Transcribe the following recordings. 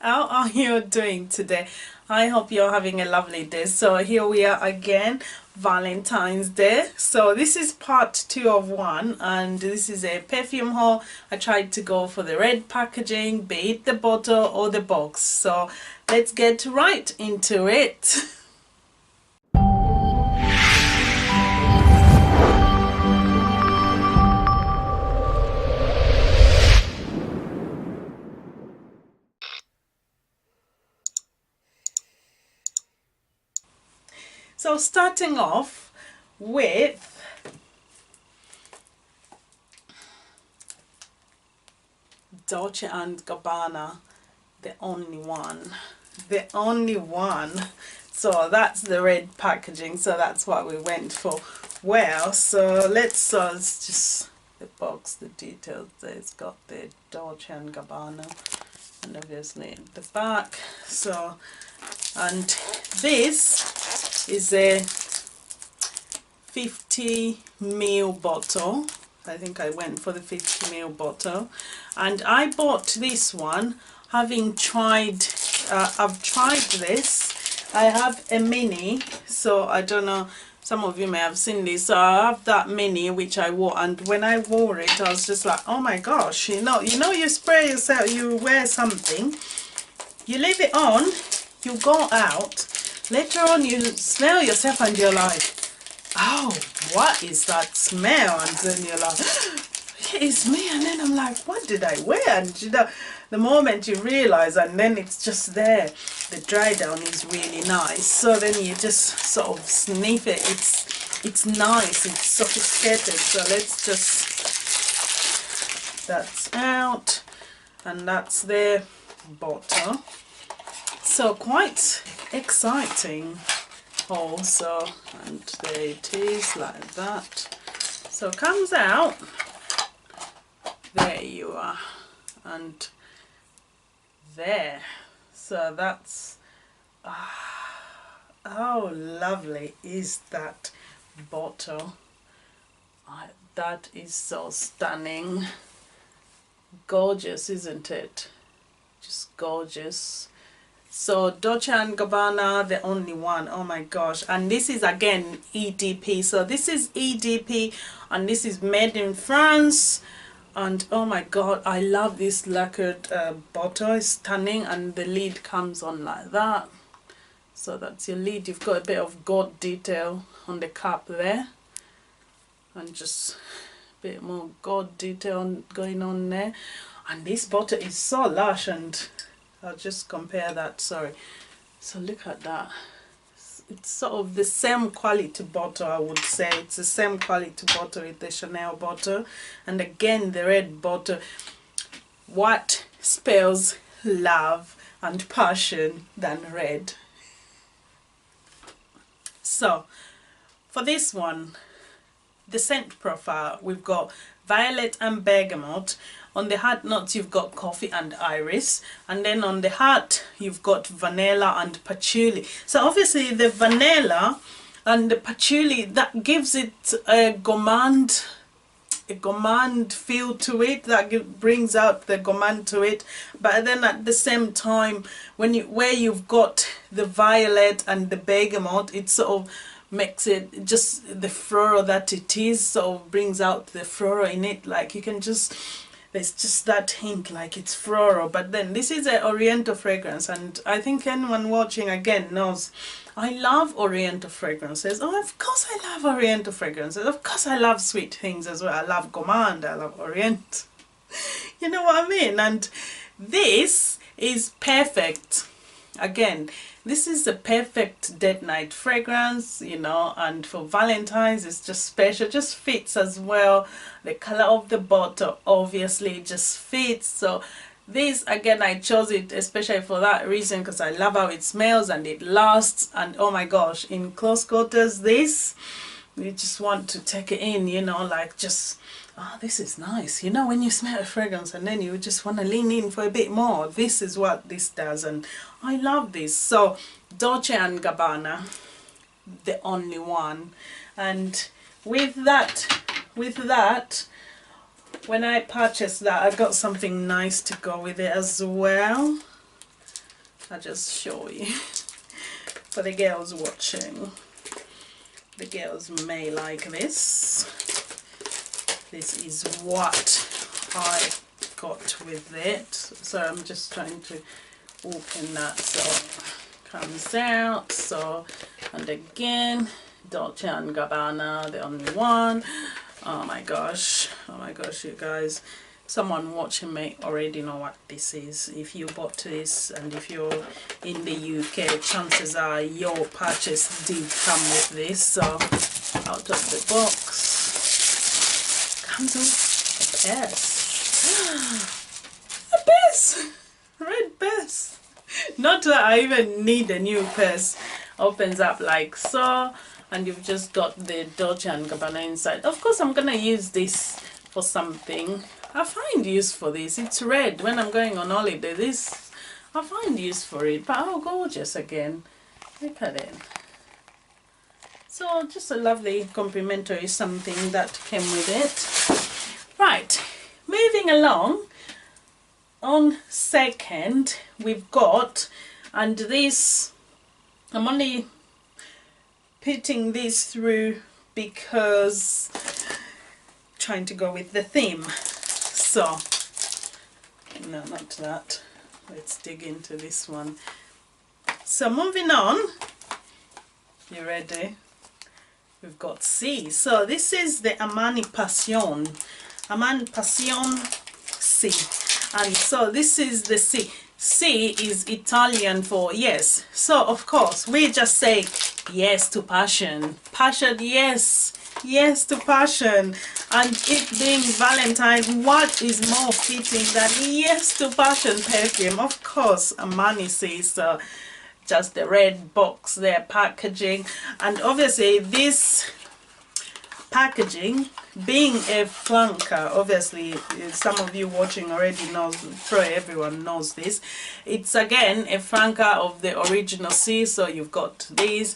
How are you doing today? I hope you're having a lovely day. So here we are again, Valentine's Day. So this is part 2 of 1, and this is a perfume haul. I tried to go for the red packaging, be it the bottle or the box. So let's get right into it. So starting off with Dolce and Gabbana, the only one. So that's the red packaging, so that's what we went for. Well, so let's just the box, the details. It's got the Dolce and Gabbana, and obviously the back. So, and this is a 50ml bottle. I think I went for the 50ml bottle, and I bought this one having tried I've tried this. I have a mini, so I don't know, some of you may have seen this. So I have that mini which I wore, and when I wore it I was just like, oh my gosh, you know you spray yourself, you wear something, you leave it on, you go out, later on you smell yourself and you're like, oh, what is that smell? And then you're like, it's me. And then I'm like, what did I wear? And you know, the moment you realize, and then it's just there, the dry down is really nice. So then you just sort of sniff it. It's nice, it's sophisticated. So let's just, that's out, and that's the bottle. So quite exciting also, and there it is, like that. So it comes out, there you are, and there. So that's how lovely is that bottle. That is so stunning, gorgeous, isn't it? Just gorgeous. So Dolce and Gabbana, the only one. Oh my gosh. And this is again EDP. So this is EDP, and this is made in France. And oh my god, I love this lacquered bottle. It's stunning, and the lid comes on like that. So that's your lid. You've got a bit of gold detail on the cap there, and just a bit more gold detail going on there. And this bottle is so lush, and I'll just compare that, sorry. So look at that. It's sort of the same quality bottle, I would say. It's the same quality bottle with the Chanel bottle. And again, the red bottle. What spells love and passion than red? So, for this one, the scent profile, we've got violet and bergamot. On the heart notes you've got coffee and iris, and then on the heart you've got vanilla and patchouli. So obviously the vanilla and the patchouli, that gives it a gourmand feel to it, that brings out the gourmand to it. But then at the same time, where you've got the violet and the bergamot, it sort of makes it just the floral that it is, so brings out the floral in it. Like you can just, there's just that hint like it's floral. But then this is an oriental fragrance, and I think anyone watching again knows I love oriental fragrances. Oh, of course I love oriental fragrances. Of course I love sweet things as well. I love gourmand, I love orient. You know what I mean? And this is perfect. Again, this is the perfect date night fragrance, you know, and for Valentine's it's just special, just fits as well. The color of the bottle obviously just fits. So this, again, I chose it especially for that reason, because I love how it smells and it lasts. And oh my gosh, in close quarters, this, you just want to take it in, you know, like just, oh, this is nice. You know, when you smell a fragrance and then you just want to lean in for a bit more, this is what this does, and I love this. So Dolce and Gabbana, the only one. And with that, when I purchased that, I got something nice to go with it as well. I'll just show you for the girls watching. The girls may like this. This is what I got with it. So I'm just trying to open that so it comes out. So, and again, Dolce and Gabbana, the only one. Oh my gosh, you guys. Someone watching me already know what this is. If you bought this and if you're in the UK, chances are your purchase did come with this. So out of the box comes with a purse. A purse! Red purse! Not that I even need a new purse. Opens up like so, and you've just got the Dolce and Gabbana inside. Of course I'm gonna use this for something. I find use for this. It's red. When I'm going on holiday, this I find use for it. But oh, gorgeous again. Look at it. So just a lovely complimentary something that came with it. Right, moving along. On second, we've got, and this, I'm only putting this through because trying to go with the theme. So, no, not that. Let's dig into this one. So moving on, you ready? We've got C. So this is the Armani Passione. Armani Passione C. And so this is the C. C is Italian for yes. So of course we just say yes to passion. Passion, yes. Yes to passion. And it being Valentine's, what is more fitting than yes to passion perfume? Of course, Armani says so. Just the red box there, packaging. And obviously this packaging being a flanker, obviously some of you watching already knows, probably everyone knows this. It's again a flanker of the original C. So you've got these.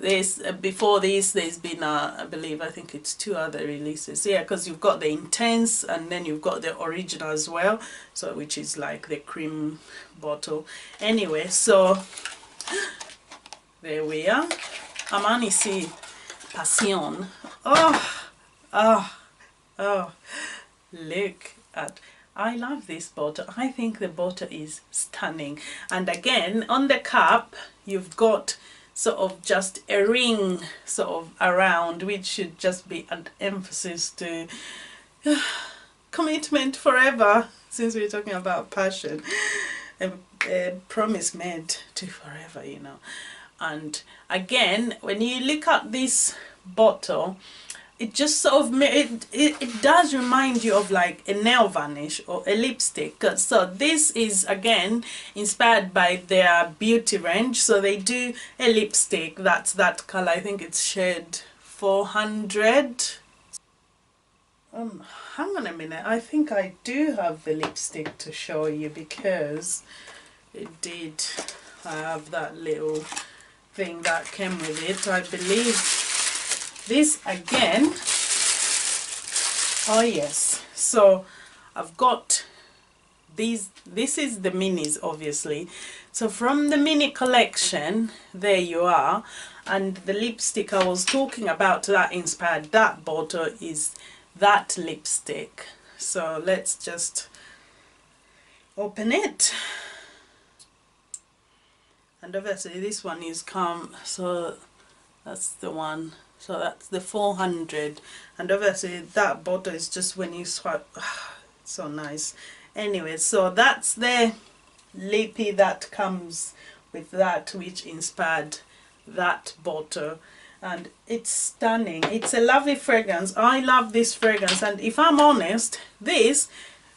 This before this there's been I think it's 2 other releases, yeah, because you've got the intense and then you've got the original as well, so which is like the cream bottle. Anyway, so there we are, Armani C Passione. Oh, look at, I love this bottle. I think the bottle is stunning. And again on the cap you've got sort of just a ring sort of around, which should just be an emphasis to commitment forever, since we're talking about passion. A promise made to forever, you know. And again, when you look at this bottle, it just sort of it does remind you of like a nail varnish or a lipstick. So this is again inspired by their beauty range. So they do a lipstick that's that color. I think it's shade 400. Hang on a minute. I think I do have the lipstick to show you, because it did. I have that little thing that came with it, I believe. This again, oh yes, so I've got these. This is the minis, obviously. So from the mini collection, there you are. And the lipstick I was talking about that inspired that bottle is that lipstick. So let's just open it. And obviously this one is so that's the one. So that's the 400, and obviously that bottle is just when you swipe, it's so nice. Anyway, so that's the lippy that comes with that, which inspired that bottle, and it's stunning. It's a lovely fragrance. I love this fragrance, and if I'm honest, this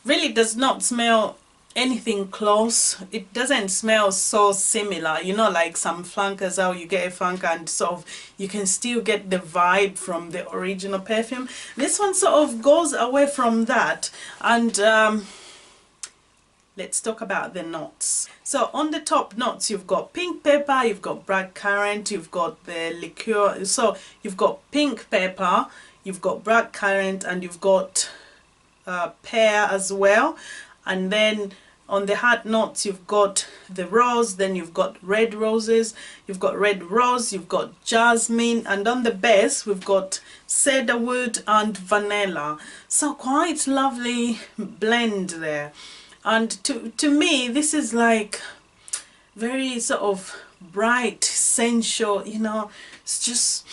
really does not smell anything close. It doesn't smell so similar, you know, like some flankers, how you get a flanker and sort of you can still get the vibe from the original perfume. This one sort of goes away from that. And let's talk about the notes. So on the top notes you've got pink pepper, you've got black currant, you've got the liqueur. So you've got pink pepper, you've got black currant, and you've got pear as well. And then on the hard notes you've got the rose, then you've got red roses, you've got red rose, you've got jasmine, and on the base we've got cedarwood and vanilla. So quite lovely blend there. And to me this is like very sort of bright, sensual, you know. It's just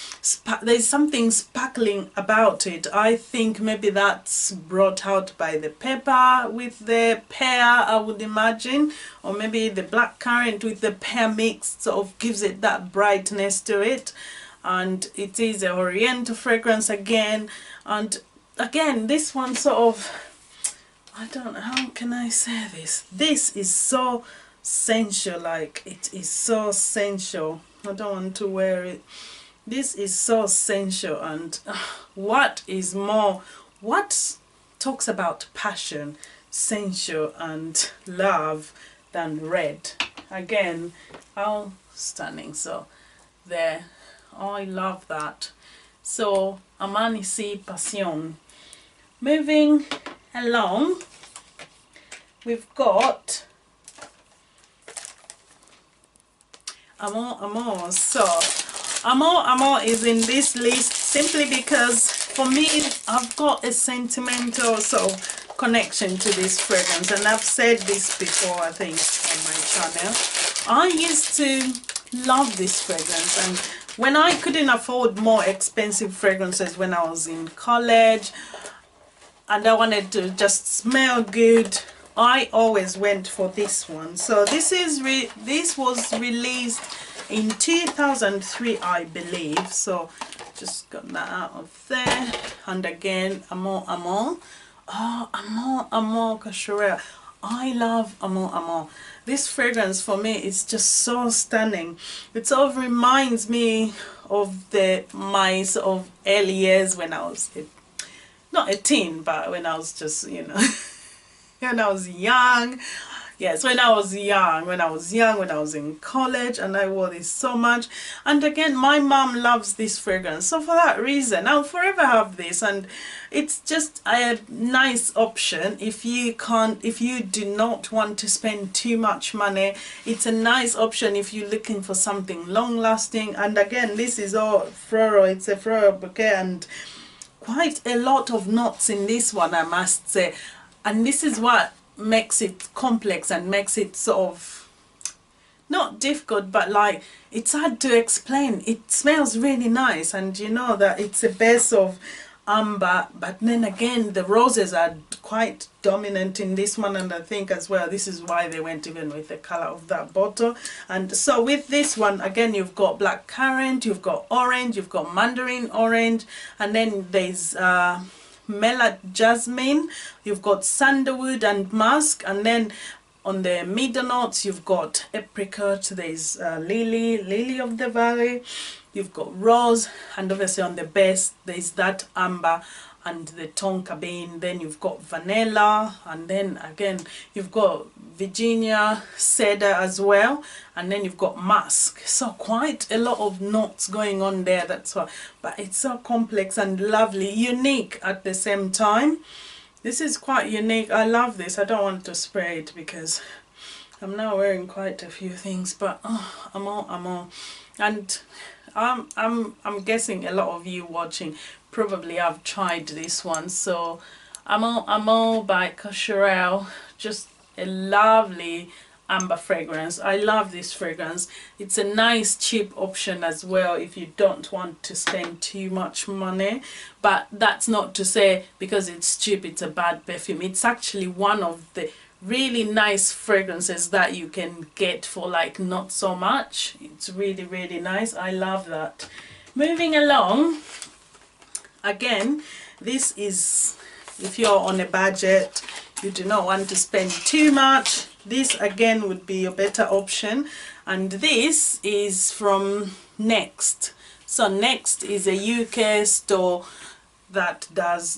there's something sparkling about it. I think maybe that's brought out by the pepper with the pear, I would imagine, or maybe the black currant with the pear mix sort of gives it that brightness to it. And it is a oriental fragrance again, and again this one sort of, I don't know, how can I say this? This is so sensual, like it is so sensual. I don't want to wear it. This is so sensual, and what is more, what talks about passion, sensual and love than red? Again, how stunning. So there, I love that. So Armani Passione. Moving along, we've got Amor. So Amor is in this list simply because for me I've got a sentimental sort of connection to this fragrance, and I've said this before I think on my channel. I used to love this fragrance, and when I couldn't afford more expensive fragrances when I was in college and I wanted to just smell good, I always went for this one. So this was released in 2003, I believe. So just got that out of there. And again, Amor. Oh, Amor Cacharel. I love Amor. This fragrance for me is just so stunning. It sort of reminds me of my sort of early years when I was not a teen, but when I was just, you know, when I was young. Yes, when I was in college, and I wore this so much. And again, my mom loves this fragrance, so for that reason I'll forever have this. And it's just a nice option if you do not want to spend too much money. It's a nice option if you're looking for something long lasting. And again, this is all floral. It's a floral bouquet, and quite a lot of notes in this one, I must say. And this is what makes it complex and makes it sort of not difficult, but like it's hard to explain. It smells really nice, and you know that it's a base of amber, but then again the roses are quite dominant in this one, and I think as well this is why they went even with the color of that bottle. And so with this one again, you've got black currant, you've got orange, you've got mandarin orange, and then there's melad jasmine, you've got sandalwood and musk, and then on the middle notes you've got apricot, there's lily of the valley, you've got rose, and obviously on the base there's that amber and the tonka bean. Then you've got vanilla, and then again you've got Virginia cedar as well, and then you've got musk. So quite a lot of notes going on there, that's why. But it's so complex and lovely, unique at the same time. This is quite unique. I love this. I don't want to spray it because I'm now wearing quite a few things, but oh, Amor. And I'm guessing a lot of you watching probably have tried this one. So Amor by Cacharel, just a lovely amber fragrance. I love this fragrance. It's a nice cheap option as well if you don't want to spend too much money. But that's not to say because it's cheap it's a bad perfume. It's actually one of the really nice fragrances that you can get for like not so much. It's really, really nice. I love that. Moving along, again, this is if you're on a budget, you do not want to spend too much, this again would be a better option. And this is from Next. So Next is a UK store that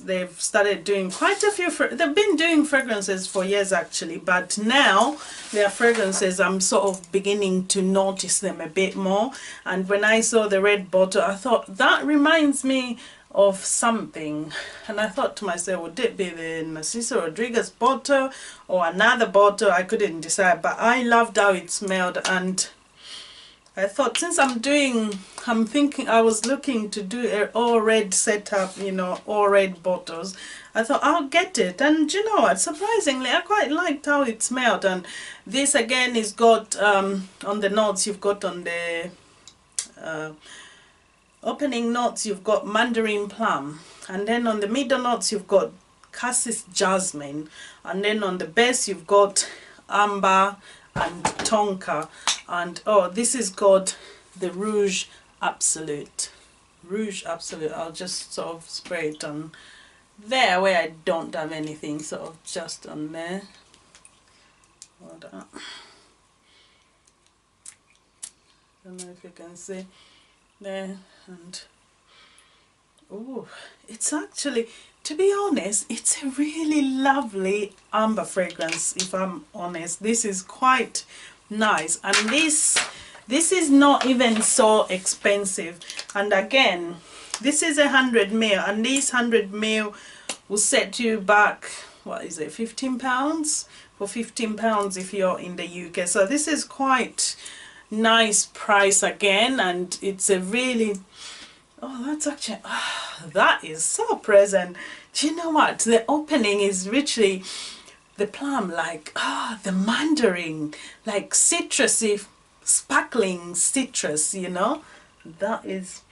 they've started doing quite a few, they've been doing fragrances for years actually, but now their fragrances I'm sort of beginning to notice them a bit more. And when I saw the red bottle, I thought that reminds me of something, and I thought to myself, would it be the Narciso Rodriguez bottle or another bottle? I couldn't decide, but I loved how it smelled, and I thought, since I'm thinking, I was looking to do an all red setup, you know, all red bottles. I thought I'll get it, and you know what, surprisingly I quite liked how it smelled. And this again is got on the notes, you've got on the opening notes you've got mandarin plum, and then on the middle notes you've got cassis jasmine, and then on the base you've got amber and tonka. And oh, this is called the Rouge Absolute. Rouge Absolute. I'll just sort of spray it on there where I don't have anything, sort of just on there. Hold on. Don't know if you can see there. And oh, it's actually, to be honest, it's a really lovely amber fragrance, if I'm honest. This is quite nice, and this is not even so expensive. And again, this is 100ml, and this 100ml will set you back, what is it, £15? For £15 if you're in the UK. So this is quite nice price again, and it's a really, oh, that's actually, that is so present. Do you know what, the opening is richly the plum, like the mandarin, like citrusy, sparkling citrus, you know. That is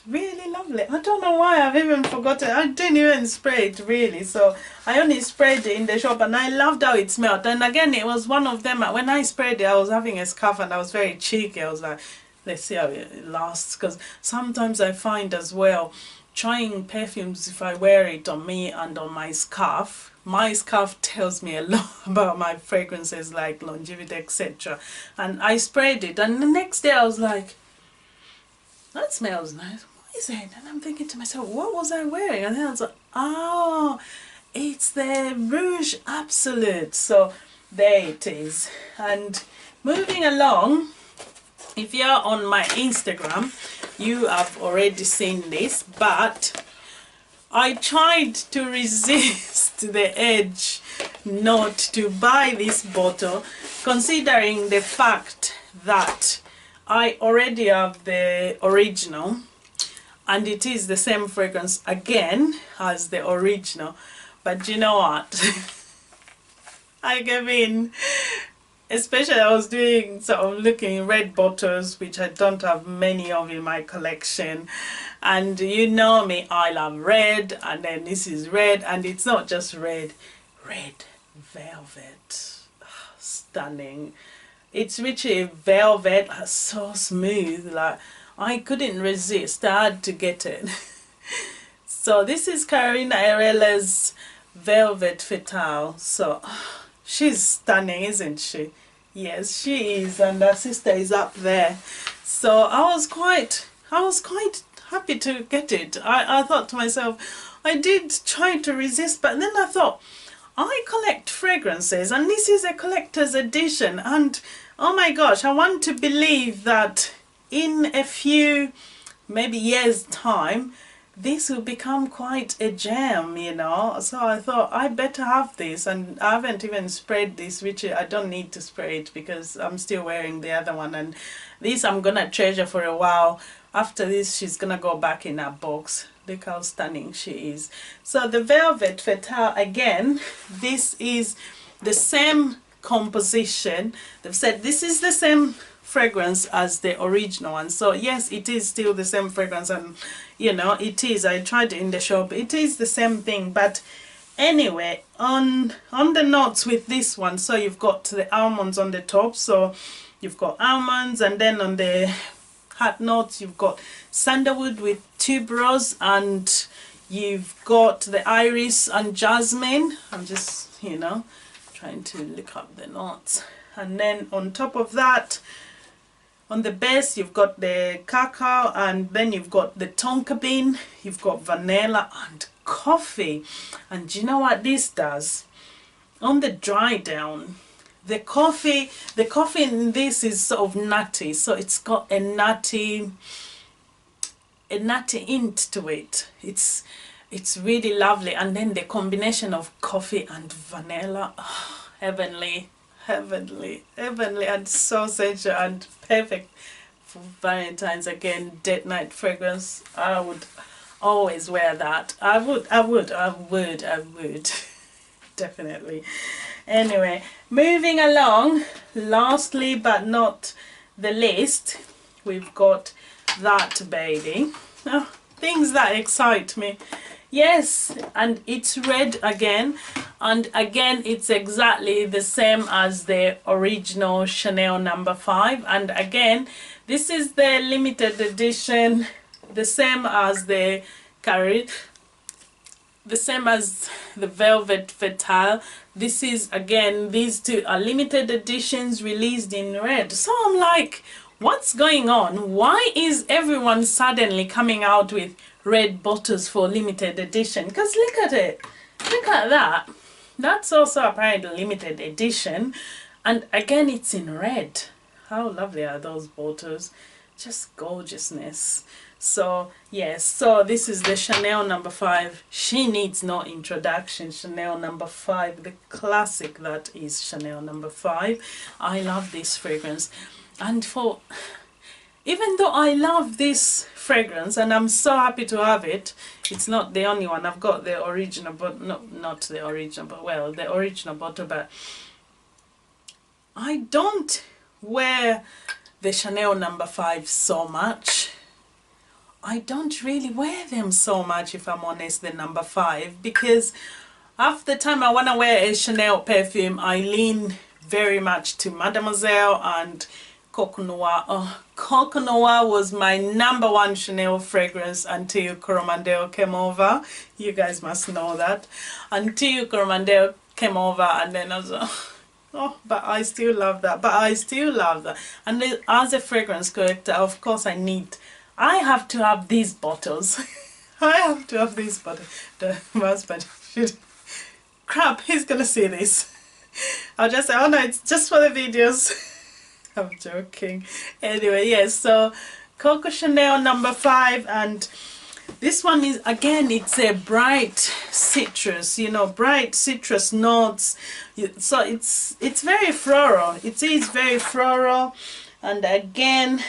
really lovely. I don't know why I've even forgotten. I didn't even spray it really, so I only sprayed it in the shop, and I loved how it smelled. And again, it was one of them, when I sprayed it I was having a scarf and I was very cheeky. I was like, let's see how it lasts, because sometimes I find as well, trying perfumes, if I wear it on me and on my scarf tells me a lot about my fragrances, like longevity, etc. And I sprayed it, and the next day I was like, that smells nice, what is it? And I'm thinking to myself, what was I wearing? And then I was like, oh, it's the Rouge Absolute. So there it is. And moving along, if you're on my Instagram, you have already seen this, but I tried to resist the urge not to buy this bottle, considering the fact that I already have the original, and it is the same fragrance again as the original. But you know what? I gave in. Especially I was doing sort of looking red bottles, which I don't have many of in my collection, and you know me, I love red, and then this is red, and it's not just red, red velvet, stunning. It's richly velvet, so smooth, like I couldn't resist, I had to get it. So this is Carolina Herrera's Velvet Fatale. So she's stunning, isn't she? Yes, she is, and her sister is up there. So I was quite happy to get it. I thought to myself, I did try to resist, but then I thought, I collect fragrances, and this is a collector's edition, and oh my gosh, I want to believe that in a few, maybe years' time, this will become quite a gem, you know. So I thought I better have this, and I haven't even sprayed this, which I don't need to spray it because I'm still wearing the other one, and this I'm gonna treasure for a while. After this, she's gonna go back in her box. Look how stunning she is. So the Velvet Fatale, again, this is the same composition. They've said this is the same fragrance as the original one, so yes, it is still the same fragrance, and you know, it is, I tried it in the shop, it is the same thing. But anyway, on the notes with this one, so you've got the almonds on the top, so you've got almonds, and then on the hat notes you've got sandalwood with tuberose, and you've got the iris and jasmine. I'm just, you know, trying to look up the notes. And then on top of that, on the base, you've got the cacao, and then you've got the tonka bean, you've got vanilla and coffee. And do you know what this does? On the dry down, the coffee in this is sort of nutty, so it's got a nutty a nutty hint to it. It's really lovely, and then the combination of coffee and vanilla, oh, heavenly, heavenly, heavenly, and so sensual and perfect for Valentine's. Again, date night fragrance. I would always wear that. I would definitely. Anyway, moving along, lastly but not the least, we've got that baby. Oh, things that excite me. Yes, and it's red again, and again it's exactly the same as the original Chanel No. 5, and again this is the limited edition, the same as the Cacharel, the same as the Velvet Fatale. This is, again, these two are limited editions released in red. So I'm like, what's going on? Why is everyone suddenly coming out with red bottles for limited edition? Because look at it, look at that. That's also apparently limited edition, and again it's in red. How lovely are those bottles? Just gorgeousness. So yes, so this is the Chanel No. 5. She needs no introduction. Chanel No. 5, the classic that is Chanel No. 5. I love this fragrance, and for even though I love this fragrance and I'm so happy to have it, it's not the only one. I've got the original, but not the original, but well, the original bottle, but I don't wear the Chanel No. 5 so much. I don't really wear them so much, if I'm honest, the No. 5, because half the time I want to wear a Chanel perfume, I lean very much to Mademoiselle and Coco Noir. Oh, Coco Noir was my number one Chanel fragrance until Coromandel came over. You guys must know that. Until Coromandel came over, and then I was like, oh, but I still love that. But I still love that. And as a fragrance collector, of course, I have to have these bottles. I have to have these bottles. The husband should. Crap, he's gonna see this. I'll just say, oh no, it's just for the videos. I'm joking. Anyway, yes, so Coco Chanel No. 5, and this one is, again, it's a bright citrus, you know, bright citrus notes. So it's very floral. It is very floral, and again,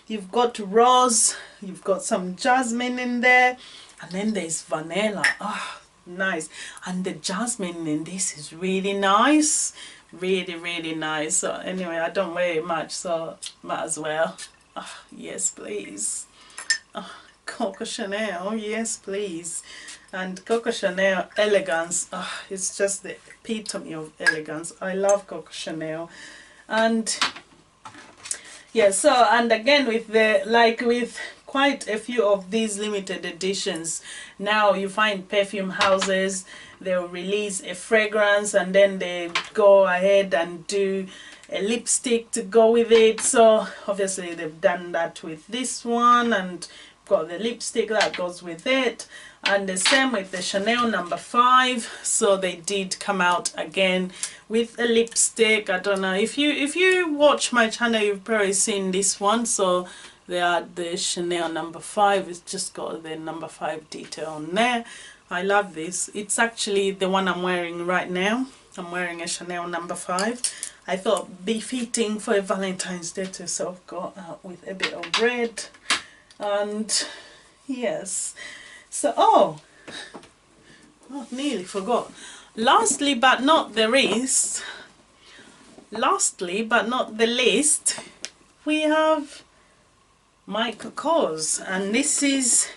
you've got rose, you've got some jasmine in there, and then there's vanilla. Oh, nice. And the jasmine in this is really nice. Really, really nice. So anyway, I don't wear it much, so might as well. Oh, yes, please. Oh, Coco Chanel, yes, please. And Coco Chanel elegance. Oh, it's just the epitome of elegance. I love Coco Chanel. And yeah, so, and again with the, like with quite a few of these limited editions, now you find perfume houses, they'll release a fragrance and then they go ahead and do a lipstick to go with it. So obviously they've done that with this one, and got the lipstick that goes with it, and the same with the Chanel No. 5. So they did come out again with a lipstick. I don't know if you watch my channel, you've probably seen this one. So they are the Chanel No. 5. It's just got the No. 5 detail on there. I love this. It's actually the one I'm wearing right now. I'm wearing a Chanel No. 5. I thought befitting for a Valentine's Day to sort of go out with a bit of red. And yes, so oh, nearly forgot. Lastly but not the least, we have Michael Kors, and this is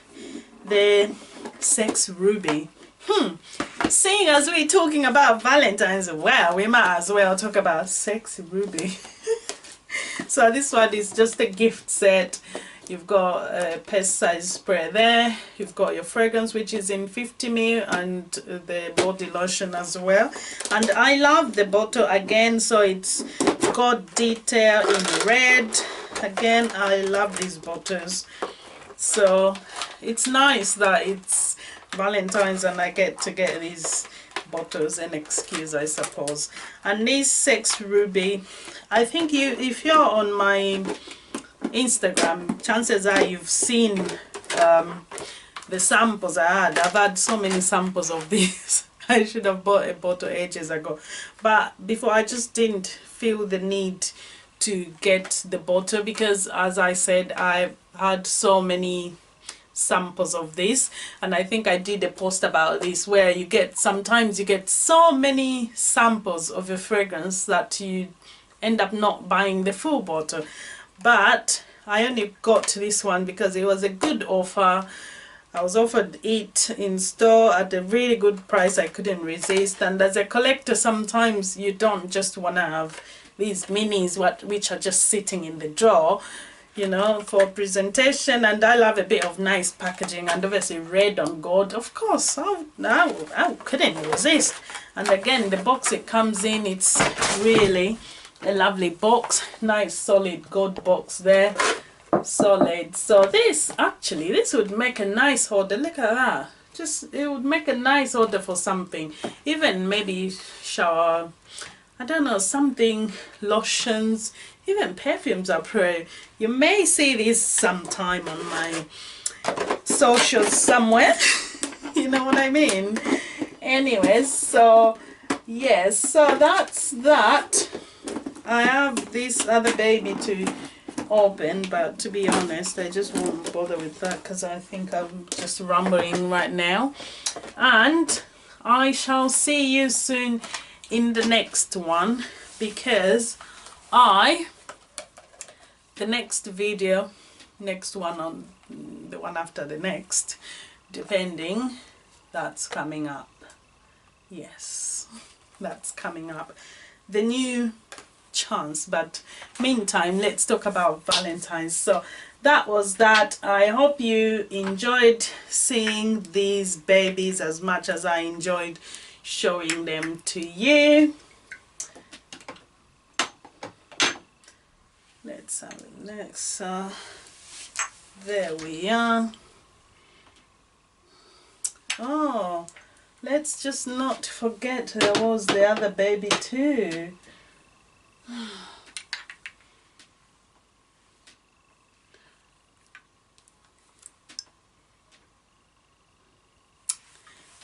the Sex Ruby. Seeing as we're talking about Valentine's, well, we might as well talk about Sex Ruby. So this one is just a gift set. You've got a pesticide spray there, you've got your fragrance, which is in 50ml, and the body lotion as well. And I love the bottle again, so it's got detail in red. Again, I love these bottles. So it's nice that it's Valentine's and I get to get these bottles, an excuse, I suppose. And this Sex Ruby, I think if you're on my Instagram, chances are you've seen the samples I've had so many samples of these. I should have bought a bottle ages ago, but before I just didn't feel the need to get the bottle, because as I said, I had so many samples of this, and I think I did a post about this, where you get, sometimes you get so many samples of a fragrance that you end up not buying the full bottle. But I only got this one because it was a good offer. I was offered it in store at a really good price. I couldn't resist. And as a collector, sometimes you don't just want to have these minis which are just sitting in the drawer, you know, for presentation. And I love a bit of nice packaging, and obviously red on gold. Of course, I couldn't resist. And again, the box it comes in, it's really a lovely box, nice solid gold box there, solid. So this would make a nice order. Look at that, it would make a nice order for something, even maybe shower, I don't know, something, lotions, even perfumes are pretty. You may see this sometime on my socials somewhere. You know what I mean? Anyways, so yes, so that's that. I have this other baby to open, but to be honest, I just won't bother with that because I think I'm just rambling right now. And I shall see you soon in the next one, because the next video, next one, on the one after the next, depending, that's coming up. Yes, that's coming up, the new chance. But meantime, let's talk about Valentine's. So that was that. I hope you enjoyed seeing these babies as much as I enjoyed showing them to you. Let's have the next. There we are. Oh, let's just not forget there was the other baby too.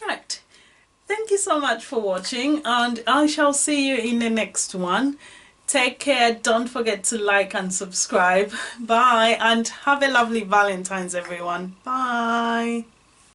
Right, thank you so much for watching, and I shall see you in the next one. Take care, don't forget to like and subscribe. Bye, and have a lovely Valentine's, everyone. Bye.